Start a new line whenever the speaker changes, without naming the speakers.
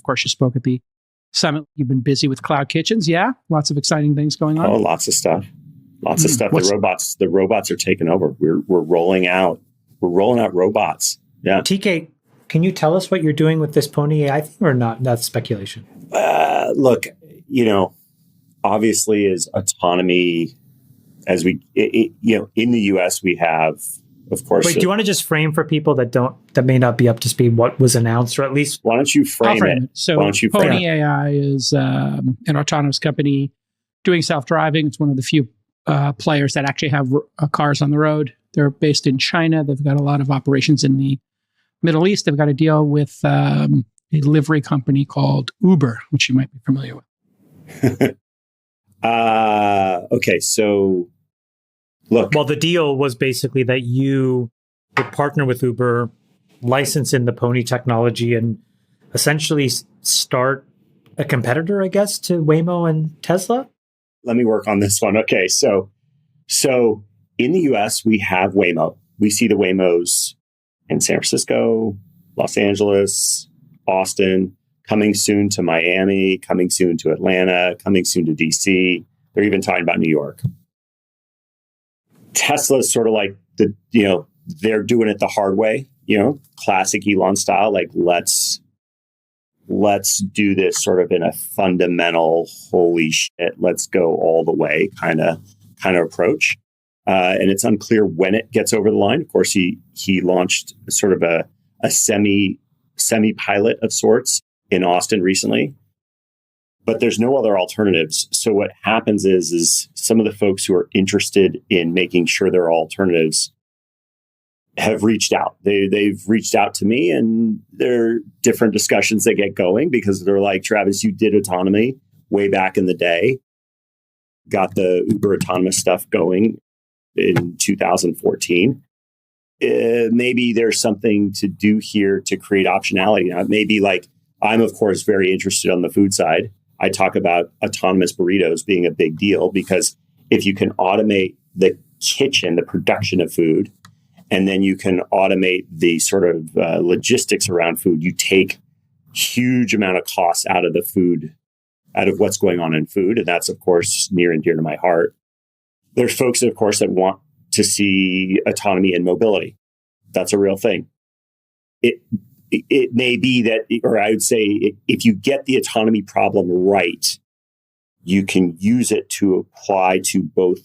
course, you spoke at the summit. You've been busy with cloud kitchens. Yeah, lots of exciting things going on.
Oh, lots of stuff. Lots of stuff. The robots are taking over. We're rolling out robots. Yeah.
TK, can you tell us what you're doing with this Pony AI thing or not? That's speculation.
Look, obviously as autonomy, as we, in the US, we have, of course.
Wait, do you want to just frame for people that may not be up to speed what was announced, or at least?
Why don't you frame it?
So Pony AI is an autonomous company doing self-driving. It's one of the few players that actually have cars on the road. They're based in China. They've got a lot of operations in the Middle East. They've got a deal with a delivery company called Uber, which you might be familiar with.
Okay, so look.
Well, the deal was basically that you would partner with Uber, license in the Pony technology, and essentially start a competitor, I guess, to Waymo and Tesla.
Let me work on this one. Okay, so in the US, we have Waymo. We see the Waymos in San Francisco, Los Angeles, Austin, coming soon to Miami, coming soon to Atlanta, coming soon to DC. They're even talking about New York. Tesla's sort of like they're doing it the hard way, classic Elon style. Like, let's do this sort of in a fundamental, holy shit, let's go all the way kind of approach. And it's unclear when it gets over the line. Of course, he launched sort of a semi pilot of sorts in Austin recently, but there's no other alternatives. So what happens is some of the folks who are interested in making sure there are alternatives have reached out. They've reached out to me, and there are different discussions that get going because they're like, Travis, you did autonomy way back in the day, got the Uber autonomous stuff going in 2014. Maybe there's something to do here to create optionality. Now, maybe like I'm, of course, very interested on the food side. I talk about autonomous burritos being a big deal because if you can automate the kitchen, the production of food, and then you can automate the sort of logistics around food, you take huge amount of costs out of the food, out of what's going on in food. And that's, of course, near and dear to my heart. There's folks, of course, that want to see autonomy and mobility. That's a real thing. It may be that, or I would say, if you get the autonomy problem right, you can use it to apply to both